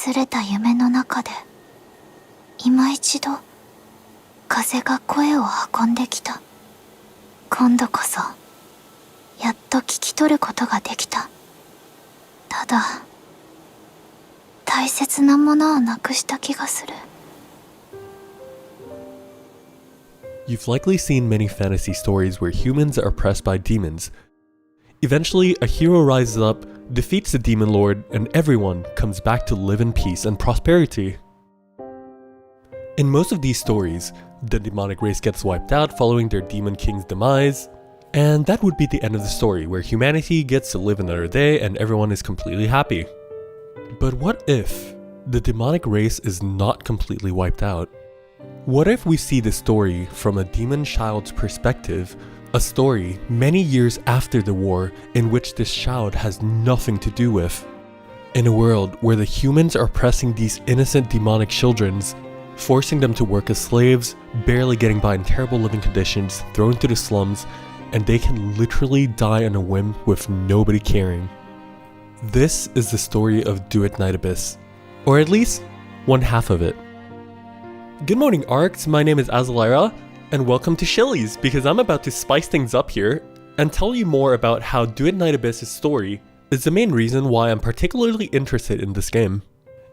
崩れた夢の中で今一度風が声を運んできた。今度こそやっと聞き取ることができた。ただ大切なものをなくした気がする。 You've likely seen many fantasy stories where humans are oppressed by demons. Eventually, a hero rises up, defeats the demon lord, and everyone comes back to live in peace and prosperity. In most of these stories, the demonic race gets wiped out following their demon king's demise, and that would be the end of the story, where humanity gets to live another day and everyone is completely happy. But what if the demonic race is not completely wiped out? What if we see the story from a demon child's perspective, a story many years after the war in which this child has nothing to do with? In a world where the humans are oppressing these innocent demonic children, forcing them to work as slaves, barely getting by in terrible living conditions, thrown to the slums, and they can literally die on a whim with nobody caring. This is the story of Duet Night Abyss, or at least one half of it. Good morning, Arcs, my name is Azalira, and welcome to Shillies, because I'm about to spice things up here and tell you more about how Duet Night Abyss's story is the main reason why I'm particularly interested in this game.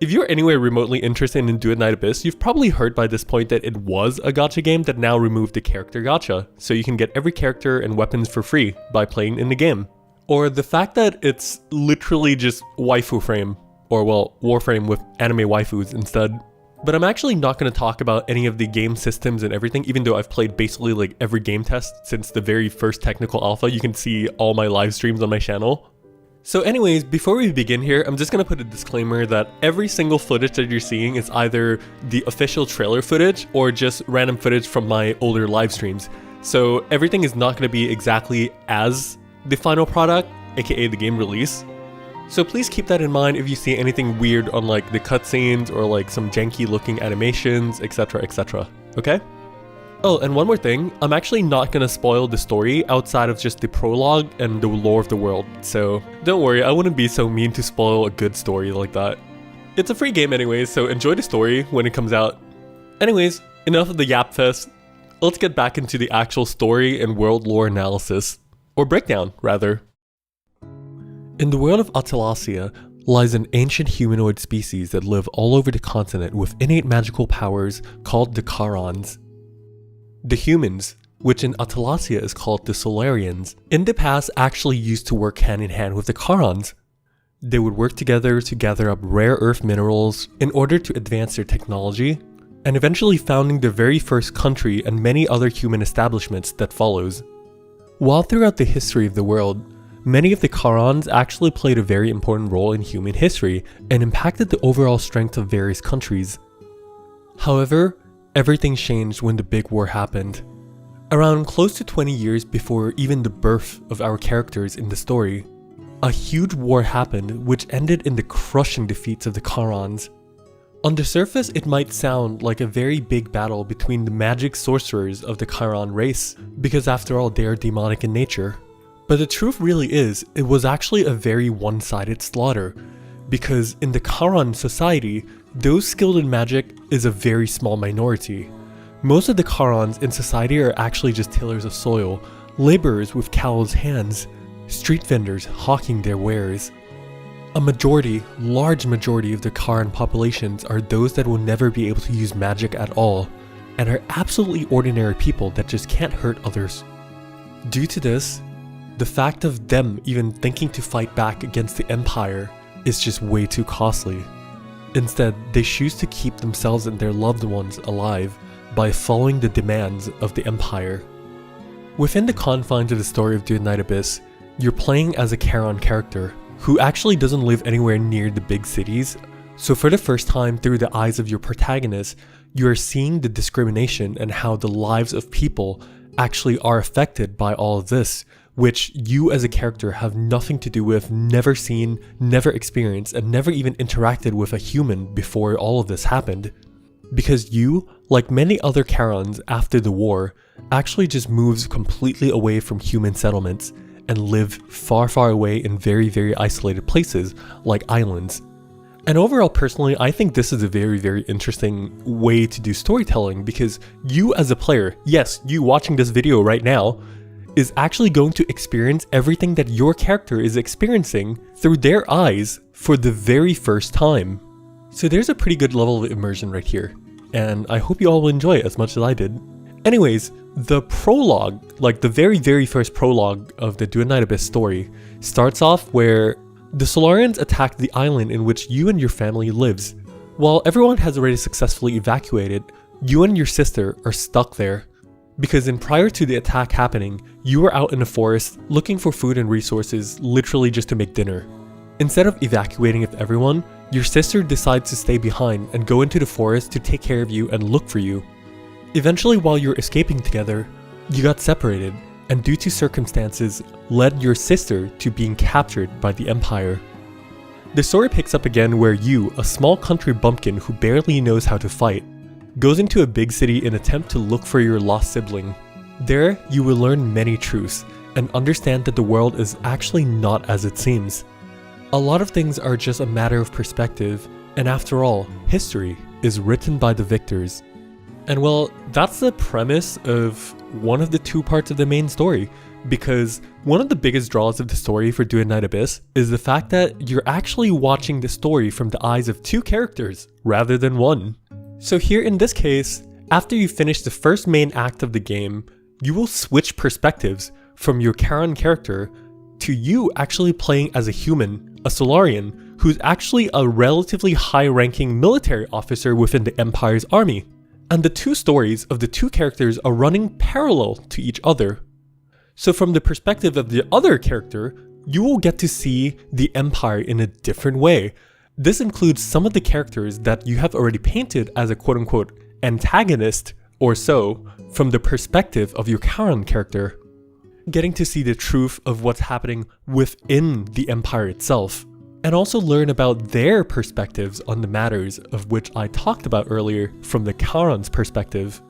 If you're anywhere remotely interested in Duet Night Abyss, you've probably heard by this point that it was a gacha game that now removed the character gacha, so you can get every character and weapons for free by playing in the game. Or the fact that it's literally just waifu frame, or well, Warframe with anime waifus instead. But I'm actually not going to talk about any of the game systems and everything, even though I've played basically like every game test since the very first technical alpha. You can see all my live streams on my channel. So anyways, before we begin here, I'm just going to put a disclaimer that every single footage that you're seeing is either the official trailer footage or just random footage from my older live streams. So everything is not going to be exactly as the final product, aka the game release. So please keep that in mind if you see anything weird on like the cutscenes or like some janky looking animations, etc, okay? Oh, and one more thing, I'm actually not gonna spoil the story outside of just the prologue and the lore of the world, so don't worry, I wouldn't be so mean to spoil a good story like that. It's a free game anyways, so enjoy the story when it comes out. Anyways, enough of the yap fest, let's get back into the actual story and world lore analysis, or breakdown rather. In the world of Atalasia lies an ancient humanoid species that live all over the continent with innate magical powers called the Karons. The humans, which in Atalasia is called the Solarians, in the past actually used to work hand in hand with the Karons. They would work together to gather up rare earth minerals in order to advance their technology, and eventually founding the very first country and many other human establishments that follows. While throughout the history of the world, many of the Karons actually played a very important role in human history and impacted the overall strength of various countries. However, everything changed when the big war happened. Around close to 20 years before even the birth of our characters in the story, a huge war happened which ended in the crushing defeats of the Karons. On the surface, it might sound like a very big battle between the magic sorcerers of the Karon race, because after all they are demonic in nature. But the truth really is, it was actually a very one-sided slaughter, because in the Karon society, those skilled in magic is a very small minority. Most of the Karons in society are actually just tillers of soil, laborers with callous hands, street vendors hawking their wares. A large majority of the Karon populations are those that will never be able to use magic at all, and are absolutely ordinary people that just can't hurt others. Due to this, the fact of them even thinking to fight back against the Empire is just way too costly. Instead, they choose to keep themselves and their loved ones alive by following the demands of the Empire. Within the confines of the story of Duet Night Abyss, you're playing as a Karon character who actually doesn't live anywhere near the big cities, so for the first time through the eyes of your protagonist, you are seeing the discrimination and how the lives of people actually are affected by all of this, which you as a character have nothing to do with, never seen, never experienced, and never even interacted with a human before all of this happened. Because you, like many other Karons after the war, actually just moves completely away from human settlements and live far away in very isolated places like islands. And overall, personally, I think this is a very, very interesting way to do storytelling because you as a player, yes, you watching this video right now, is actually going to experience everything that your character is experiencing through their eyes for the very first time. So there's a pretty good level of immersion right here, and I hope you all will enjoy it as much as I did. Anyways, the prologue, like the very, very first prologue of the Duet Night Abyss story, starts off where the Solarians attack the island in which you and your family lives. While everyone has already successfully evacuated, you and your sister are stuck there. Because prior to the attack happening, you were out in the forest looking for food and resources literally just to make dinner. Instead of evacuating with everyone, your sister decides to stay behind and go into the forest to take care of you and look for you. Eventually, while you're escaping together, you got separated, and due to circumstances, led your sister to being captured by the Empire. The story picks up again where you, a small country bumpkin who barely knows how to fight, goes into a big city in an attempt to look for your lost sibling. There, you will learn many truths, and understand that the world is actually not as it seems. A lot of things are just a matter of perspective, and after all, history is written by the victors. And well, that's the premise of one of the two parts of the main story, because one of the biggest draws of the story for Duet Night Abyss is the fact that you're actually watching the story from the eyes of two characters rather than one. So here in this case, after you finish the first main act of the game, you will switch perspectives from your Charon character to you actually playing as a human, a Solarian, who's actually a relatively high-ranking military officer within the Empire's army. And the two stories of the two characters are running parallel to each other. So from the perspective of the other character, you will get to see the Empire in a different way. This includes some of the characters that you have already painted as a quote-unquote antagonist or so from the perspective of your Charon character. Getting to see the truth of what's happening within the Empire itself, and also learn about their perspectives on the matters of which I talked about earlier from the Charon's perspective.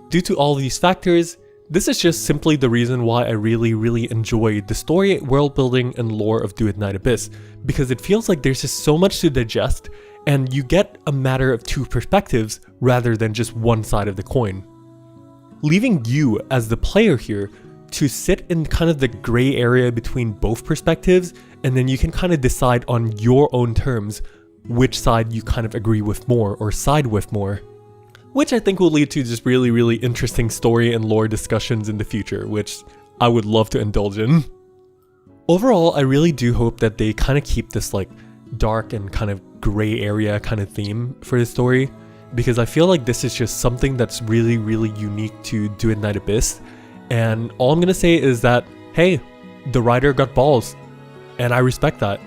Due to all these factors, this is just simply the reason why I really enjoy the story, world building, and lore of Duet Night Abyss, because it feels like there's just so much to digest, and you get a matter of two perspectives rather than just one side of the coin. Leaving you as the player here to sit in kind of the gray area between both perspectives, and then you can kind of decide on your own terms which side you kind of agree with more or side with more. Which I think will lead to just really interesting story and lore discussions in the future, which I would love to indulge in. Overall, I really do hope that they kind of keep this like dark and kind of gray area kind of theme for the story, because I feel like this is just something that's really unique to Duet Night Abyss. And all I'm gonna say is that, hey, the writer got balls, and I respect that.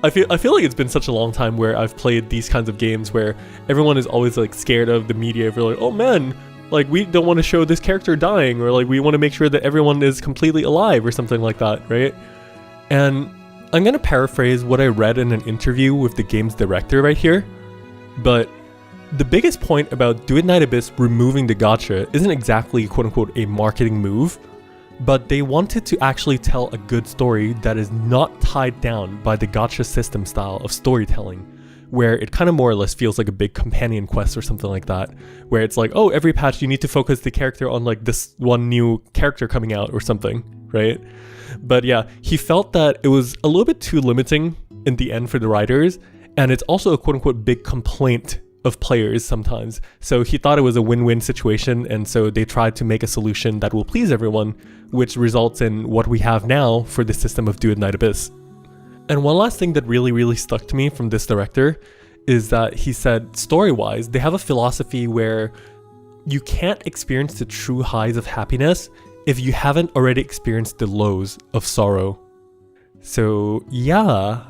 I feel like it's been such a long time where I've played these kinds of games where everyone is always like scared of the media. We're like, oh man, like we don't want to show this character dying, or like we want to make sure that everyone is completely alive or something like that, right? And I'm gonna paraphrase what I read in an interview with the game's director right here, but the biggest point about Duet Night Abyss removing the gacha isn't exactly quote-unquote a marketing move, but they wanted to actually tell a good story that is not tied down by the gacha system style of storytelling, where it kind of more or less feels like a big companion quest or something like that, where it's like, oh, every patch you need to focus the character on like this one new character coming out or something, right? But yeah, he felt that it was a little bit too limiting in the end for the writers, and it's also a quote-unquote big complaint of players sometimes. So he thought it was a win-win situation, and so they tried to make a solution that will please everyone, which results in what we have now for the system of Duet Night Abyss. And one last thing that really stuck to me from this director is that he said, story-wise, they have a philosophy where you can't experience the true highs of happiness if you haven't already experienced the lows of sorrow. So yeah,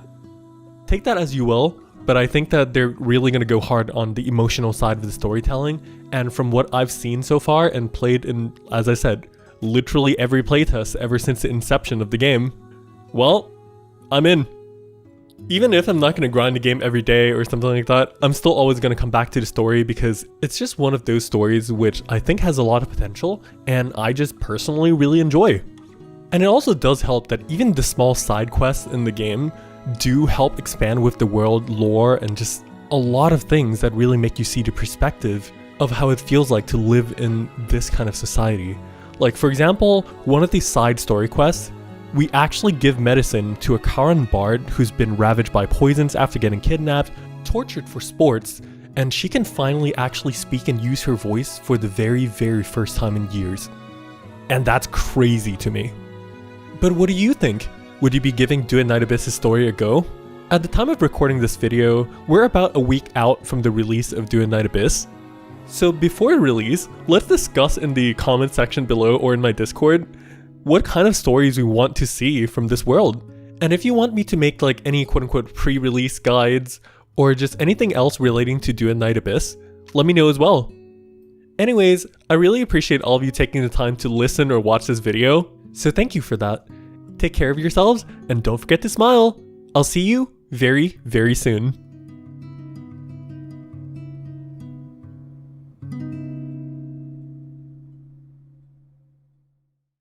take that as you will. But I think that they're really going to go hard on the emotional side of the storytelling. And from what I've seen so far and played in, as I said, literally every playtest ever since the inception of the game, well, I'm in. Even if I'm not going to grind the game every day or something like that, I'm still always going to come back to the story because it's just one of those stories which I think has a lot of potential and I just personally really enjoy. And it also does help that even the small side quests in the game do help expand with the world lore and just a lot of things that really make you see the perspective of how it feels like to live in this kind of society. Like for example, one of these side story quests, we actually give medicine to a Karan bard who's been ravaged by poisons after getting kidnapped, tortured for sports, and she can finally actually speak and use her voice for the very first time in years. And that's crazy to me. But what do you think? Would you be giving Duet Night Abyss's story a go? At the time of recording this video, we're about a week out from the release of Duet Night Abyss. So before release, let's discuss in the comment section below or in my Discord what kind of stories we want to see from this world. And if you want me to make like any quote-unquote pre-release guides or just anything else relating to Duet Night Abyss, let me know as well. Anyways, I really appreciate all of you taking the time to listen or watch this video, so thank you for that. Take care of yourselves and don't forget to smile. I'll see you very soon.